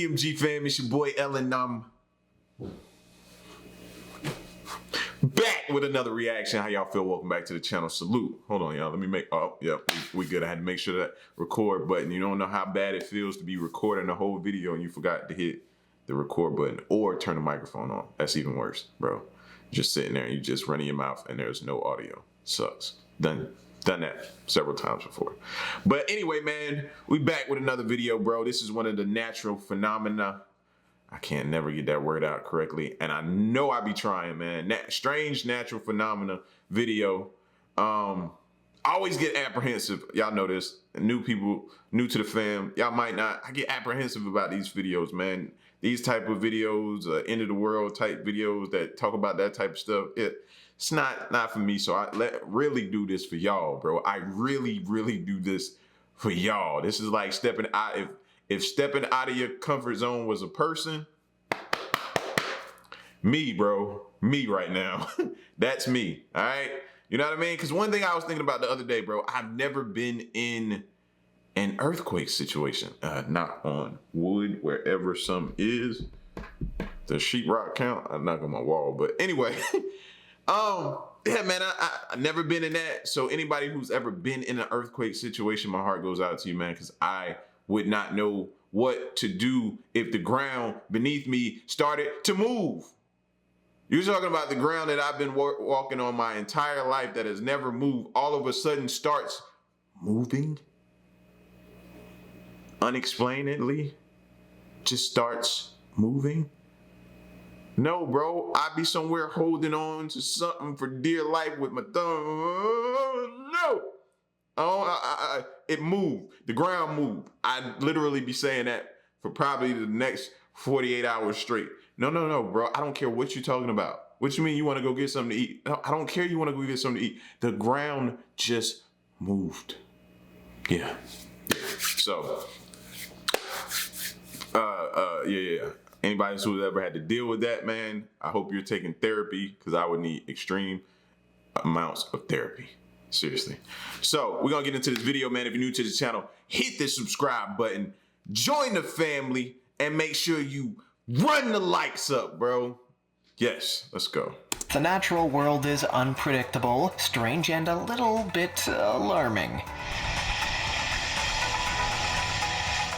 DMG fam, it's your boy Ellen. Back with another reaction. How y'all feel? Welcome back to the channel. Salute. Hold on, y'all. Let me make. Oh, yep, we good. I had to make sure that record button. You don't know how bad it feels to be recording the whole video and you forgot to hit the record button or turn the microphone on. That's even worse, bro. Just sitting there and you just running your mouth and there's no audio. Sucks. Done that several times before. But anyway, man, we back with another video, bro. This is one of the natural phenomena. I can't never get that word out correctly. And I know I be trying, man. Strange natural phenomena video. I always get apprehensive. Y'all know this. New people, new to the fam. Y'all might not. I get apprehensive about these videos, man. These type of videos, end of the world type videos that talk about that type of stuff. It's not for me. So I really do this for y'all, bro. I really do this for y'all. This is like stepping out. If stepping out of your comfort zone was a person, me, bro, me right now, that's me, all right? You know what I mean? Because one thing I was thinking about the other day, bro, I've never been in an earthquake situation. Knock on wood, wherever some is. The sheetrock count? I knock on my wall, but anyway. Yeah, man, I never been in that. So anybody who's ever been in an earthquake situation, my heart goes out to you, man, because I would not know what to do if the ground beneath me started to move. You're talking about the ground that I've been walking on my entire life that has never moved, all of a sudden starts moving unexplainedly, just starts moving. No, bro, I'd be somewhere holding on to something for dear life with my thumb. No. Oh, it moved. The ground moved. I'd literally be saying that for probably the next 48 hours straight. No, bro. I don't care what you're talking about. What you mean you want to go get something to eat? No, I don't care you want to go get something to eat. The ground just moved. Yeah. So, yeah. Anybody who's ever had to deal with that, man, I hope you're taking therapy because I would need extreme amounts of therapy. Seriously. So we're going to get into this video, man. If you're new to the channel, hit the subscribe button, join the family, and make sure you run the likes up, bro. Yes, let's go. The natural world is unpredictable, strange, and a little bit alarming.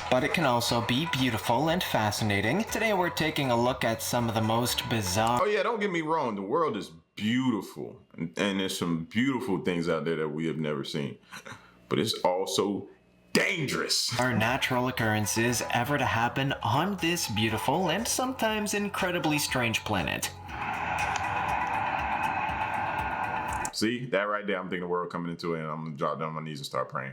But it can also be beautiful and fascinating. Today we're taking a look at some of the most bizarre... Oh yeah, don't get me wrong. The world is beautiful. And there's some beautiful things out there that we have never seen. But it's also dangerous. Are natural occurrences ever to happen on this beautiful and sometimes incredibly strange planet? See, that right there, I'm thinking the world coming into it and I'm gonna drop down on my knees and start praying.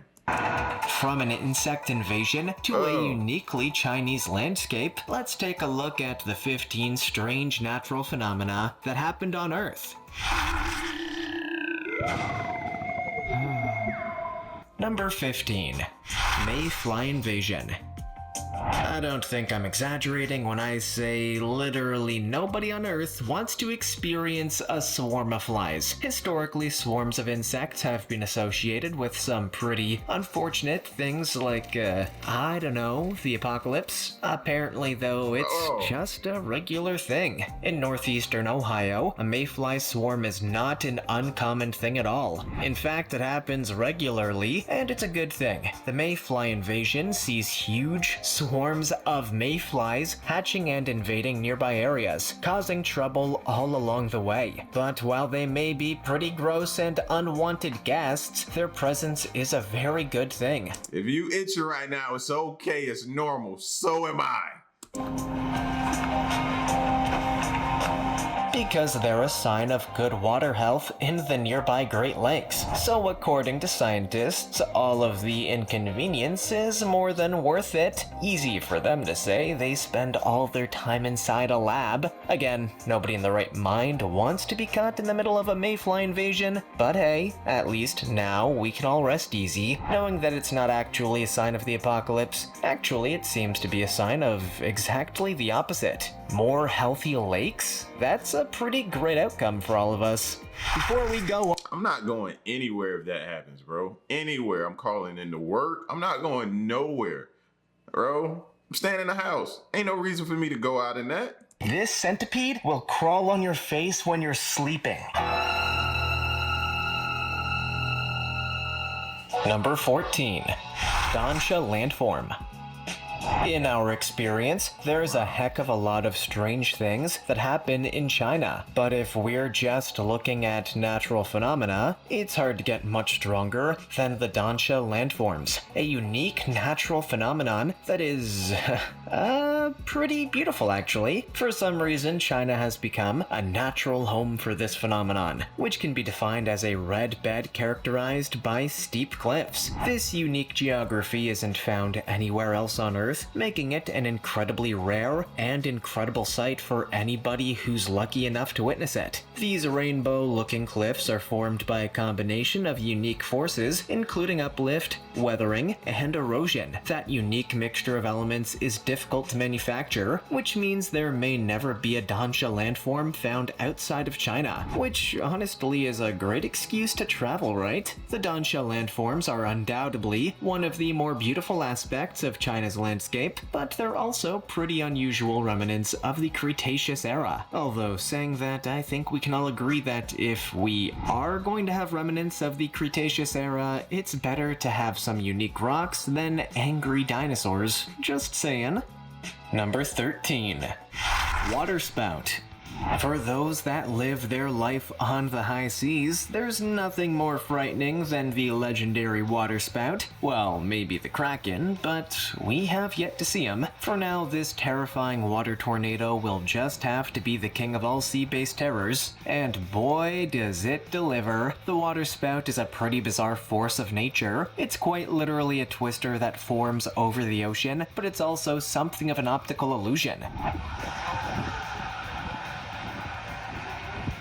From an insect invasion to a uniquely Chinese landscape, let's take a look at the 15 strange natural phenomena that happened on Earth. Number 15. Mayfly Invasion. I don't think I'm exaggerating when I say literally nobody on Earth wants to experience a swarm of flies. Historically, swarms of insects have been associated with some pretty unfortunate things like, I don't know, the apocalypse. Apparently, though, it's just a regular thing. In northeastern Ohio, a mayfly swarm is not an uncommon thing at all. In fact, it happens regularly, and it's a good thing. The mayfly invasion sees huge swarms of mayflies hatching and invading nearby areas, causing trouble all along the way. But while they may be pretty gross and unwanted guests, their presence is a very good thing. If you itching right now, it's okay, it's normal, so am I. Because they're a sign of good water health in the nearby Great Lakes. So according to scientists, all of the inconvenience is more than worth it. Easy for them to say. They spend all their time inside a lab. Again, nobody in the right mind wants to be caught in the middle of a mayfly invasion, but hey, at least now we can all rest easy, knowing that it's not actually a sign of the apocalypse. Actually, it seems to be a sign of exactly the opposite. More healthy lakes? That's a pretty great outcome for all of us. Before we go on, I'm not going anywhere if that happens, bro. Anywhere. I'm calling into work. I'm not going nowhere, bro. I'm staying in the house. Ain't no reason for me to go out in that. This centipede will crawl on your face when you're sleeping. Number 14. Doncha Landform. In our experience, there's a heck of a lot of strange things that happen in China, but if we're just looking at natural phenomena, it's hard to get much stronger than the Doncha Landforms, a unique natural phenomenon that is, pretty beautiful actually. For some reason, China has become a natural home for this phenomenon, which can be defined as a red bed characterized by steep cliffs. This unique geography isn't found anywhere else on Earth, making it an incredibly rare and incredible sight for anybody who's lucky enough to witness it. These rainbow-looking cliffs are formed by a combination of unique forces, including uplift, weathering, and erosion. That unique mixture of elements is difficult to manufacture, which means there may never be a Doncha landform found outside of China, which honestly is a great excuse to travel, right? The Doncha landforms are undoubtedly one of the more beautiful aspects of China's landscape, but they're also pretty unusual remnants of the Cretaceous era. Although saying that, I think we can all agree that if we are going to have remnants of the Cretaceous era, it's better to have some unique rocks than angry dinosaurs. Just saying. Number 13. Waterspout. For those that live their life on the high seas, there's nothing more frightening than the legendary waterspout. Well, maybe the Kraken, but we have yet to see him. For now, this terrifying water tornado will just have to be the king of all sea-based terrors. And boy, does it deliver. The waterspout is a pretty bizarre force of nature. It's quite literally a twister that forms over the ocean, but it's also something of an optical illusion.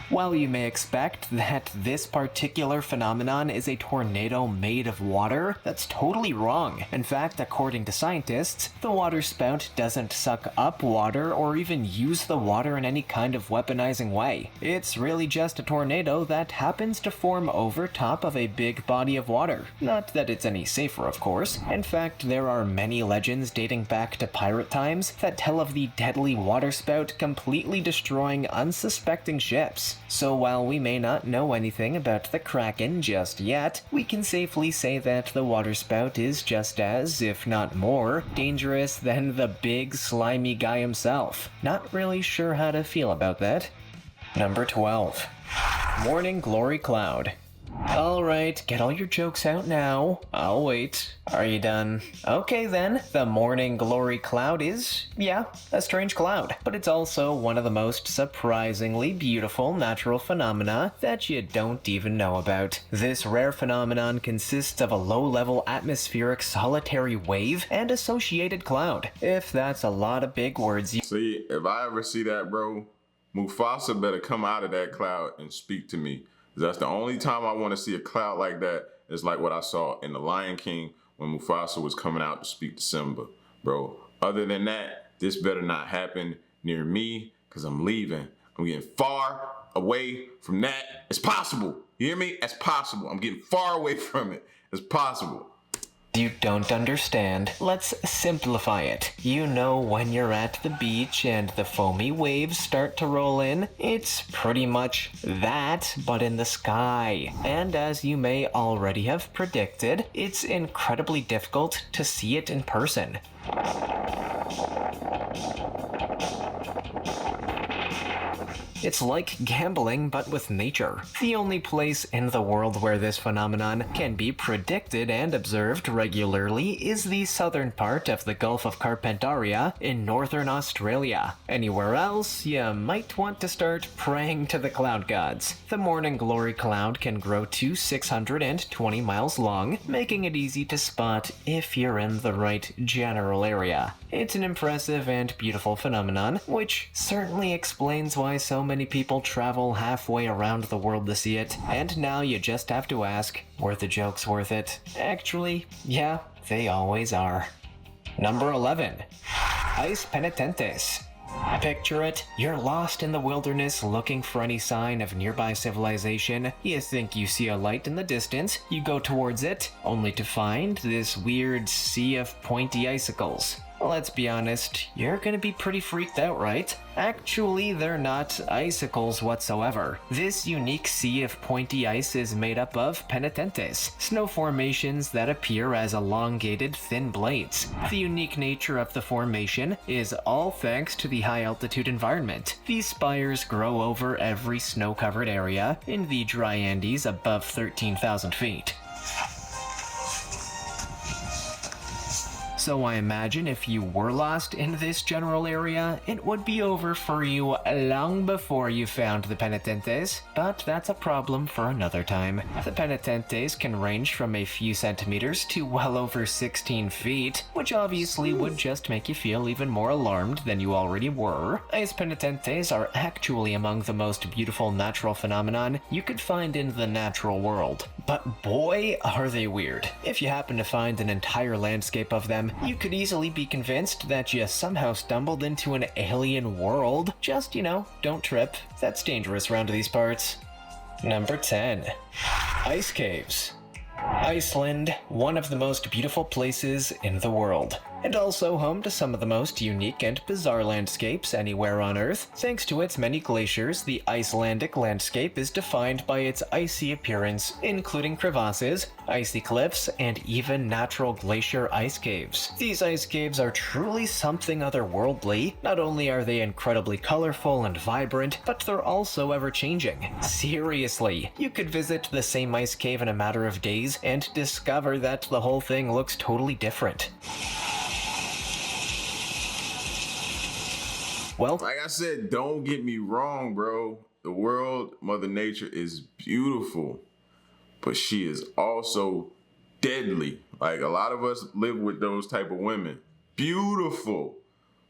While you may expect that this particular phenomenon is a tornado made of water, that's totally wrong. In fact, according to scientists, the waterspout doesn't suck up water or even use the water in any kind of weaponizing way. It's really just a tornado that happens to form over top of a big body of water. Not that it's any safer, of course. In fact, there are many legends dating back to pirate times that tell of the deadly waterspout completely destroying unsuspecting ships. So while we may not know anything about the Kraken just yet, we can safely say that the waterspout is just as, if not more, dangerous than the big slimy guy himself. Not really sure how to feel about that. Number 12. Morning Glory Cloud. Alright, get all your jokes out now. I'll wait. Are you done? Okay then, the morning glory cloud is, yeah, a strange cloud. But it's also one of the most surprisingly beautiful natural phenomena that you don't even know about. This rare phenomenon consists of a low-level atmospheric solitary wave and associated cloud. If that's a lot of big words, See, if I ever see that, bro, Mufasa better come out of that cloud and speak to me. That's the only time I want to see a cloud like that. Is like what I saw in The Lion King when Mufasa was coming out to speak to Simba, bro. Other than that, this better not happen near me, because I'm leaving. I'm getting far away from that as possible. You hear me? As possible. I'm getting far away from it as possible. You don't understand. Let's simplify it. You know when you're at the beach and the foamy waves start to roll in? It's pretty much that, but in the sky. And as you may already have predicted, it's incredibly difficult to see it in person. It's like gambling, but with nature. The only place in the world where this phenomenon can be predicted and observed regularly is the southern part of the Gulf of Carpentaria in northern Australia. Anywhere else, you might want to start praying to the cloud gods. The morning glory cloud can grow to 620 miles long, making it easy to spot if you're in the right general area. It's an impressive and beautiful phenomenon, which certainly explains why so many people travel halfway around the world to see it. And now you just have to ask, were the jokes worth it? Actually, yeah, they always are. Number 11. Ice Penitentes. Picture it, you're lost in the wilderness looking for any sign of nearby civilization. You think you see a light in the distance, you go towards it, only to find this weird sea of pointy icicles. Let's be honest, you're gonna be pretty freaked out, right? Actually, they're not icicles whatsoever. This unique sea of pointy ice is made up of penitentes, snow formations that appear as elongated, thin blades. The unique nature of the formation is all thanks to the high-altitude environment. These spires grow over every snow-covered area in the dry Andes above 13,000 feet. So I imagine if you were lost in this general area, it would be over for you long before you found the penitentes, but that's a problem for another time. The penitentes can range from a few centimeters to well over 16 feet, which obviously would just make you feel even more alarmed than you already were. Ice penitentes are actually among the most beautiful natural phenomenon you could find in the natural world. But boy, are they weird. If you happen to find an entire landscape of them, you could easily be convinced that you somehow stumbled into an alien world. Just, don't trip. That's dangerous around these parts. Number 10. Ice caves. Iceland, one of the most beautiful places in the world, and also home to some of the most unique and bizarre landscapes anywhere on Earth. Thanks to its many glaciers, the Icelandic landscape is defined by its icy appearance, including crevasses, icy cliffs, and even natural glacier ice caves. These ice caves are truly something otherworldly. Not only are they incredibly colorful and vibrant, but they're also ever-changing. Seriously, you could visit the same ice cave in a matter of days and discover that the whole thing looks totally different. Well, like I said, don't get me wrong, bro. The world, Mother Nature is beautiful, but she is also deadly. Like a lot of us live with those type of women. Beautiful,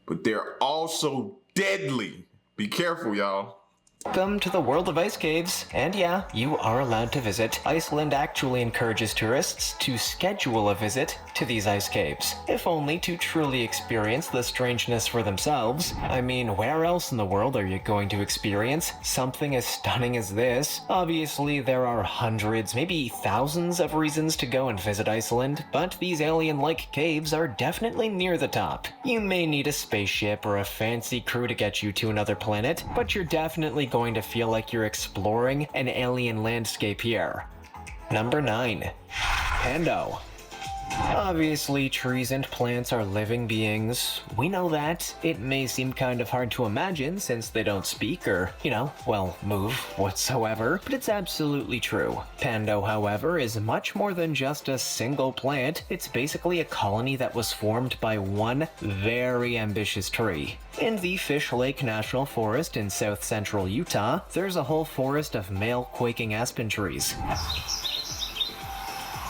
but they're also deadly. Be careful, y'all. Welcome to the world of ice caves, and yeah, you are allowed to visit. Iceland actually encourages tourists to schedule a visit to these ice caves, if only to truly experience the strangeness for themselves. I mean, where else in the world are you going to experience something as stunning as this? Obviously, there are hundreds, maybe thousands of reasons to go and visit Iceland, but these alien-like caves are definitely near the top. You may need a spaceship or a fancy crew to get you to another planet, but you're definitely going to feel like you're exploring an alien landscape here. Number 9. Pando. Obviously, trees and plants are living beings. We know that. It may seem kind of hard to imagine since they don't speak or, move whatsoever, but it's absolutely true. Pando, however, is much more than just a single plant. It's basically a colony that was formed by one very ambitious tree. In the Fish Lake National Forest in south-central Utah, there's a whole forest of male quaking aspen trees.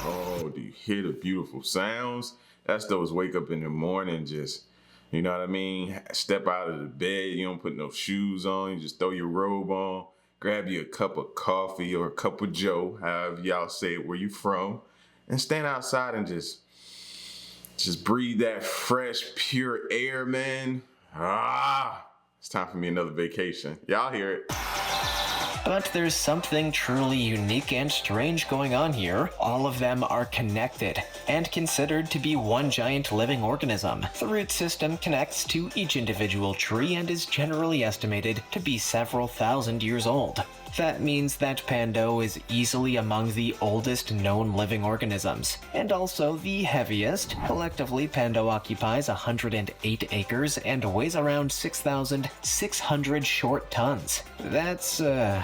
Oh, do you hear the beautiful sounds? That's those wake up in the morning, just, you know what I mean? Step out of the bed, you don't put no shoes on, you just throw your robe on, grab you a cup of coffee or a cup of joe, however y'all say it where you from, and stand outside and just breathe that fresh, pure air, man. It's time for me another vacation. Y'all hear it. But there's something truly unique and strange going on here. All of them are connected and considered to be one giant living organism. The root system connects to each individual tree and is generally estimated to be several thousand years old. That means that Pando is easily among the oldest known living organisms, and also the heaviest. Collectively, Pando occupies 108 acres and weighs around 6,600 short tons. That's a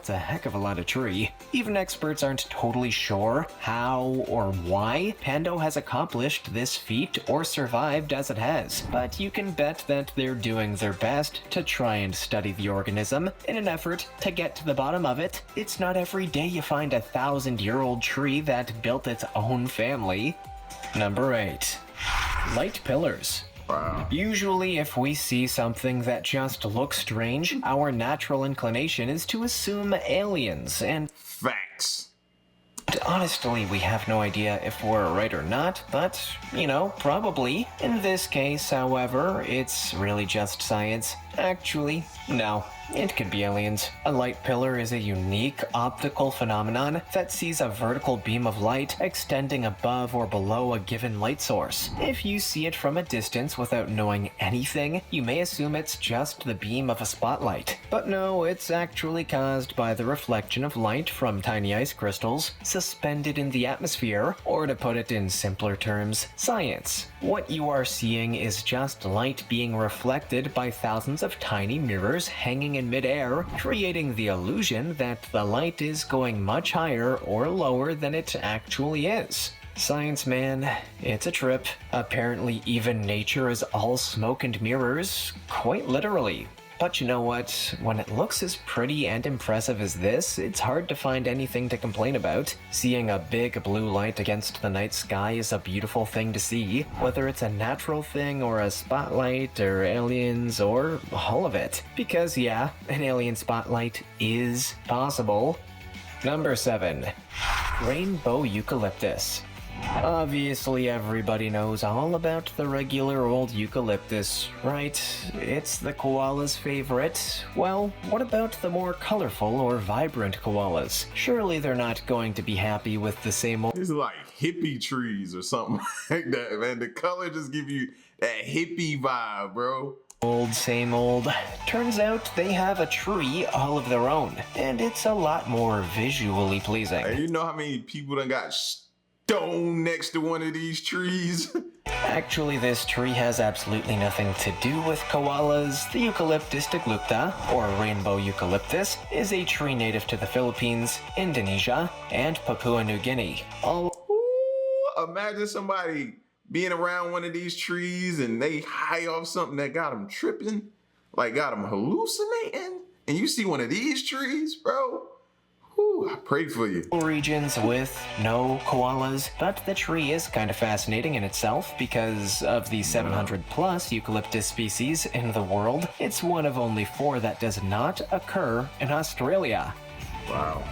heck of a lot of tree. Even experts aren't totally sure how or why Pando has accomplished this feat or survived as it has, but you can bet that they're doing their best to try and study the organism in an effort to get to the bottom of it. It's not every day you find a 1,000-year-old tree that built its own family. Number 8. Light pillars. Wow. Usually, if we see something that just looks strange, our natural inclination is to assume aliens, and Facts. honestly, we have no idea if we're right or not, but, probably. In this case, however, it's really just science. Actually, no. It could be aliens. A light pillar is a unique optical phenomenon that sees a vertical beam of light extending above or below a given light source. If you see it from a distance without knowing anything, you may assume it's just the beam of a spotlight. But no, it's actually caused by the reflection of light from tiny ice crystals suspended in the atmosphere, or to put it in simpler terms, science. What you are seeing is just light being reflected by thousands of tiny mirrors hanging in midair, creating the illusion that the light is going much higher or lower than it actually is. Science, man, it's a trip. Apparently even nature is all smoke and mirrors, quite literally. But you know what? When it looks as pretty and impressive as this, it's hard to find anything to complain about. Seeing a big blue light against the night sky is a beautiful thing to see, whether it's a natural thing or a spotlight or aliens or all of it. Because yeah, an alien spotlight is possible. Number 7. Rainbow Eucalyptus. Obviously everybody knows all about the regular old eucalyptus, right? It's the koala's favorite. Well, what about the more colorful or vibrant koalas? Surely they're not going to be happy with the same old— These are like hippie trees or something like that, man. The color just give you that hippie vibe, bro. Same old. Turns out they have a tree all of their own, and it's a lot more visually pleasing. Hey, you know how many people done got stone next to one of these trees? Actually, this tree has absolutely nothing to do with koalas. The Eucalyptus diglucta, or rainbow eucalyptus, is a tree native to the Philippines, Indonesia, and Papua New Guinea. Ooh, imagine somebody being around one of these trees and they high off something that got them tripping, like got them hallucinating, and you see one of these trees, bro. Whew, I pray for you. Regions with no koalas, but the tree is kind of fascinating in itself because of the 700 plus eucalyptus species in the world. It's one of only 4 that does not occur in Australia. Wow.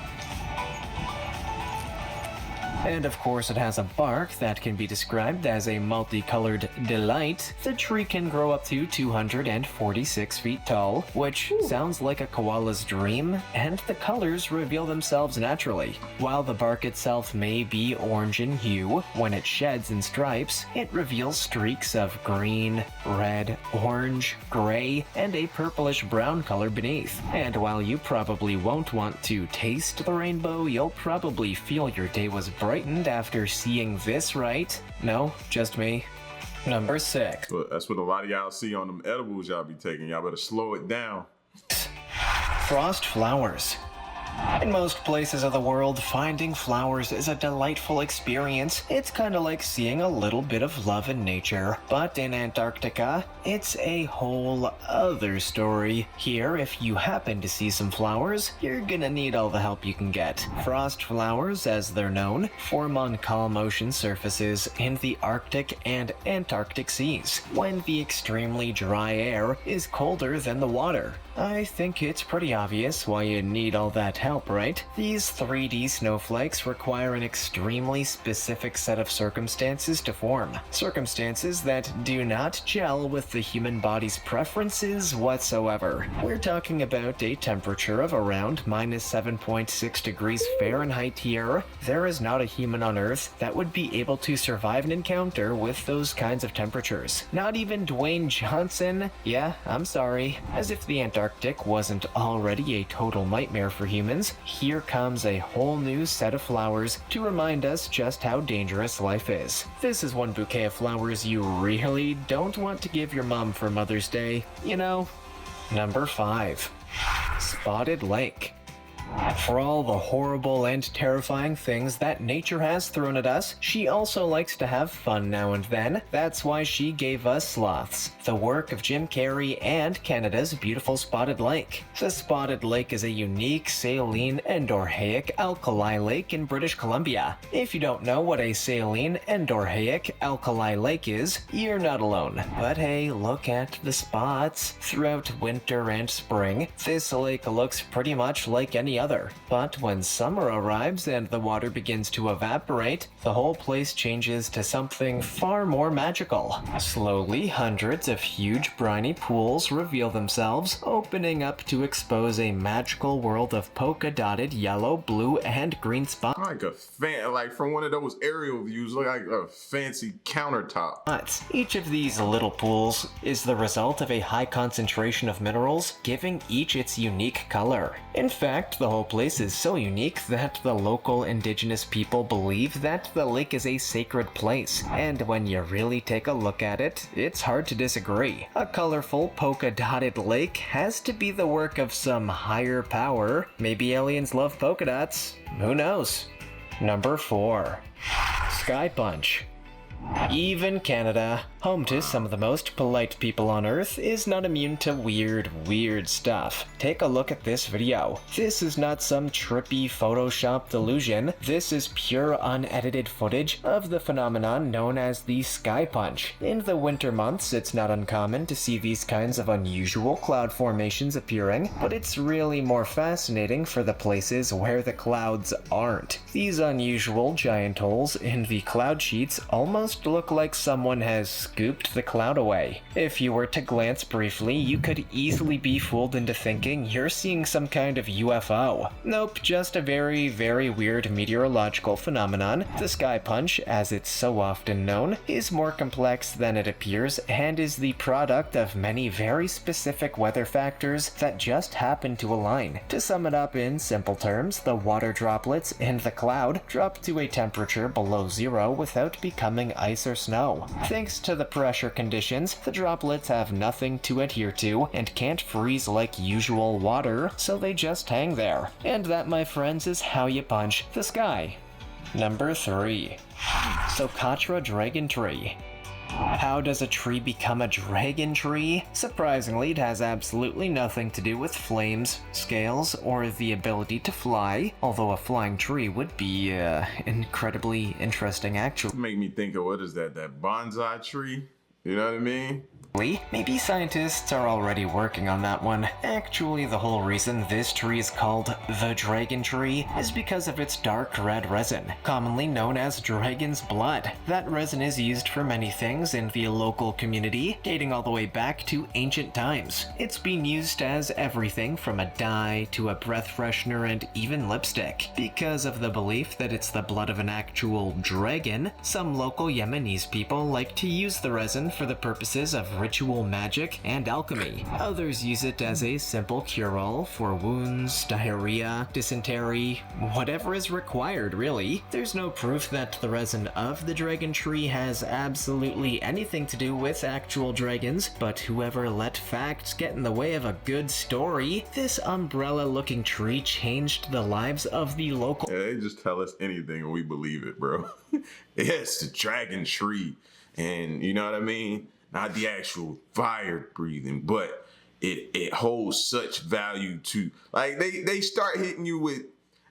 And of course it has a bark that can be described as a multicolored delight. The tree can grow up to 246 feet tall, which sounds like a koala's dream, and the colors reveal themselves naturally. While the bark itself may be orange in hue, when it sheds in stripes, it reveals streaks of green, red, orange, gray, and a purplish brown color beneath. And while you probably won't want to taste the rainbow, you'll probably feel your day was brightened after seeing this, right? No, just me. Number 6. Well, that's what a lot of y'all see on them edibles y'all be taking. Y'all better slow it down. Frost flowers. In most places of the world, finding flowers is a delightful experience. It's kind of like seeing a little bit of love in nature. But in Antarctica, it's a whole other story. Here, if you happen to see some flowers, you're gonna need all the help you can get. Frost flowers, as they're known, form on calm ocean surfaces in the Arctic and Antarctic seas, when the extremely dry air is colder than the water. I think it's pretty obvious why you need all that help, right? These 3D snowflakes require an extremely specific set of circumstances to form. Circumstances that do not gel with the human body's preferences whatsoever. We're talking about a temperature of around minus 7.6 degrees Fahrenheit here. There is not a human on Earth that would be able to survive an encounter with those kinds of temperatures. Not even Dwayne Johnson. Yeah, I'm sorry. As if the Antarctic wasn't already a total nightmare for humans, here comes a whole new set of flowers to remind us just how dangerous life is. This is one bouquet of flowers you really don't want to give your mom for Mother's Day, you know. Number 5. Spotted Lake. For all the horrible and terrifying things that nature has thrown at us, she also likes to have fun now and then. That's why she gave us sloths, the work of Jim Carrey and Canada's beautiful Spotted Lake. The Spotted Lake is a unique saline endorheic alkali lake in British Columbia. If you don't know what a saline endorheic alkali lake is, you're not alone. But hey, look at the spots. Throughout winter and spring, this lake looks pretty much like any other. But when summer arrives and the water begins to evaporate, the whole place changes to something far more magical. Slowly, hundreds of huge briny pools reveal themselves, opening up to expose a magical world of polka-dotted yellow, blue, and green spots. Like from one of those aerial views, look like a fancy countertop. Each of these little pools is the result of a high concentration of minerals, giving each its unique color. In fact, the whole place is so unique that the local indigenous people believe that the lake is a sacred place, and when you really take a look at it, it's hard to disagree. A colorful polka-dotted lake has to be the work of some higher power. Maybe aliens love polka dots. Who knows? Number 4. Sky Punch. Even Canada, home to some of the most polite people on Earth, is not immune to weird stuff. Take a look at this video. This is not some trippy photoshopped illusion. This is pure unedited footage of the phenomenon known as the Sky Punch. In the winter months, it's not uncommon to see these kinds of unusual cloud formations appearing, but it's really more fascinating for the places where the clouds aren't. These unusual giant holes in the cloud sheets almost look like someone has scooped the cloud away. If you were to glance briefly, you could easily be fooled into thinking you're seeing some kind of UFO. Nope, just a very weird meteorological phenomenon. The Sky Punch, as it's so often known, is more complex than it appears and is the product of many very specific weather factors that just happen to align. To sum it up in simple terms, the water droplets in the cloud drop to a temperature below zero without becoming ice or snow. Thanks to the pressure conditions, the droplets have nothing to adhere to and can't freeze like usual water, so they just hang there. And that, my friends, is how you punch the sky. Number 3. Socotra Dragon Tree. How does a tree become a dragon tree? Surprisingly, it has absolutely nothing to do with flames, scales, or the ability to fly, although a flying tree would be incredibly interesting actually. Make me think of, what is that bonsai tree? You know what I mean? Maybe scientists are already working on that one. Actually, the whole reason this tree is called the dragon tree is because of its dark red resin, commonly known as dragon's blood. That resin is used for many things in the local community, dating all the way back to ancient times. It's been used as everything from a dye to a breath freshener and even lipstick. Because of the belief that it's the blood of an actual dragon, some local Yemenis people like to use the resin for the purposes of ritual magic and alchemy. Others use it as a simple cure-all for wounds, diarrhea, dysentery, whatever is required really. There's no proof that the resin of the dragon tree has absolutely anything to do with actual dragons, but whoever let facts get in the way of a good story, this umbrella-looking tree changed the lives of the local— Yeah, they just tell us anything and we believe it, bro. It's the dragon tree, and you know what I mean? Not the actual fire breathing, but it holds such value to, like, they start hitting you with,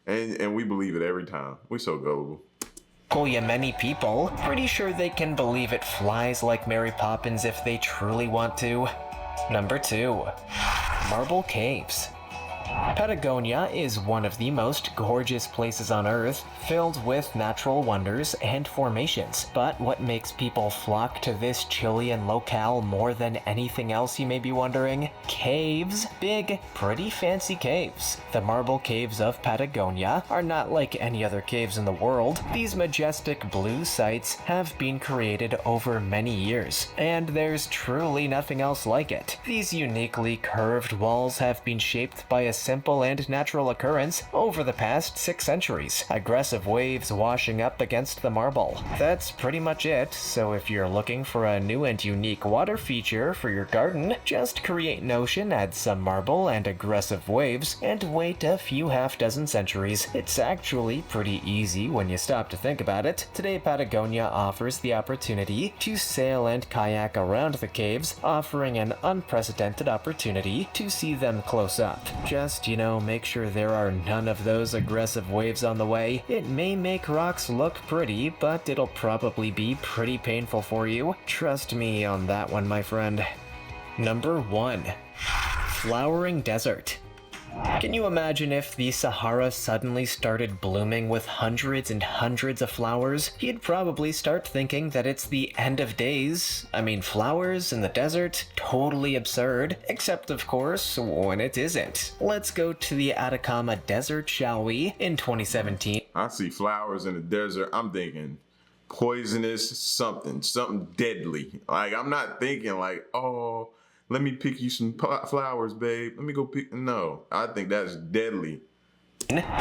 and we believe it every time. We're so gullible. Yemeni people, pretty sure they can believe it flies like Mary Poppins if they truly want to. Number 2. Marble Caves. Patagonia is one of the most gorgeous places on Earth, filled with natural wonders and formations. But what makes people flock to this Chilean locale more than anything else, you may be wondering? Caves. Big, pretty fancy caves. The marble caves of Patagonia are not like any other caves in the world. These majestic blue sites have been created over many years, and there's truly nothing else like it. These uniquely curved walls have been shaped by a simple and natural occurrence over the past 6 centuries. Aggressive waves washing up against the marble. That's pretty much it, so if you're looking for a new and unique water feature for your garden, just create an ocean, add some marble and aggressive waves, and wait a few half-dozen centuries. It's actually pretty easy when you stop to think about it. Today, Patagonia offers the opportunity to sail and kayak around the caves, offering an unprecedented opportunity to see them close up. Just, make sure there are none of those aggressive waves on the way. It may make rocks look pretty, but it'll probably be pretty painful for you. Trust me on that one, my friend. Number 1. Flowering Desert. Can you imagine if the Sahara suddenly started blooming with hundreds and hundreds of flowers? You'd probably start thinking that it's the end of days. I mean, flowers in the desert? Totally absurd. Except, of course, when it isn't. Let's go to the Atacama Desert, shall we? In 2017. I see flowers in the desert. I'm thinking poisonous something deadly. Like, I'm not thinking like, oh, let me pick you some flowers, babe. Let me go pick. No, I think that's deadly.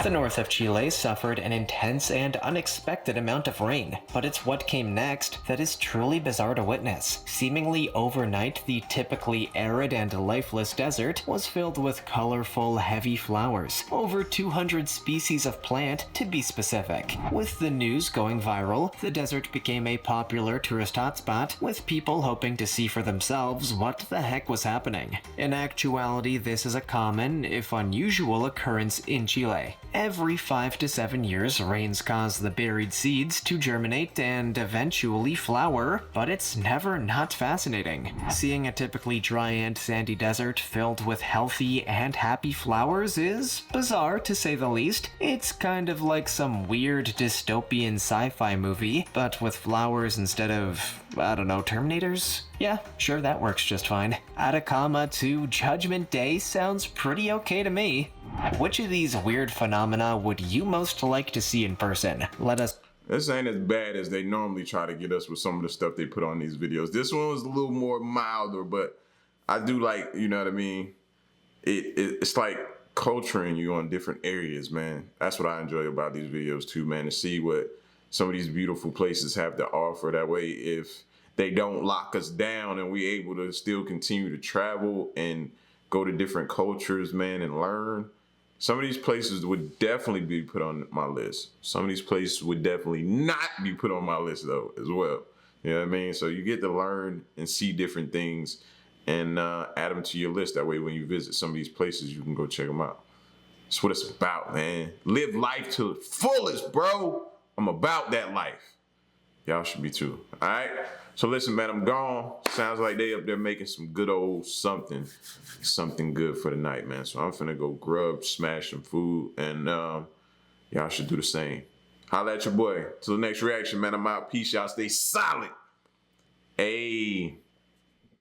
The north of Chile suffered an intense and unexpected amount of rain, but it's what came next that is truly bizarre to witness. Seemingly overnight, the typically arid and lifeless desert was filled with colorful, heavy flowers, over 200 species of plant to be specific. With the news going viral, the desert became a popular tourist hotspot, with people hoping to see for themselves what the heck was happening. In actuality, this is a common, if unusual, occurrence in Chile. Every 5 to 7 years, rains cause the buried seeds to germinate and eventually flower, but it's never not fascinating. Seeing a typically dry and sandy desert filled with healthy and happy flowers is bizarre, to say the least. It's kind of like some weird dystopian sci-fi movie, but with flowers instead of, I don't know, Terminators? Yeah, sure, that works just fine. Atacama to Judgment Day sounds pretty okay to me. Which of these weird phenomena would you most like to see in person? Let us... This ain't as bad as they normally try to get us with some of the stuff they put on these videos. This one was a little more milder, but I do like, you know what I mean? It's like culturing you on different areas, man. That's what I enjoy about these videos too, man, to see what some of these beautiful places have to offer. That way, if they don't lock us down and we able to still continue to travel and go to different cultures, man, and learn. Some of these places would definitely be put on my list. Some of these places would definitely not be put on my list, though, as well. You know what I mean? So you get to learn and see different things and add them to your list. That way, when you visit some of these places, you can go check them out. That's what it's about, man. Live life to the fullest, bro. I'm about that life. Y'all should be too, all right? So listen, man, I'm gone. Sounds like they up there making some good old something good for the night, man. So I'm finna go grub, smash some food, and y'all should do the same. Holla at your boy. Till the next reaction, man, I'm out. Peace, y'all. Stay solid. Ayy.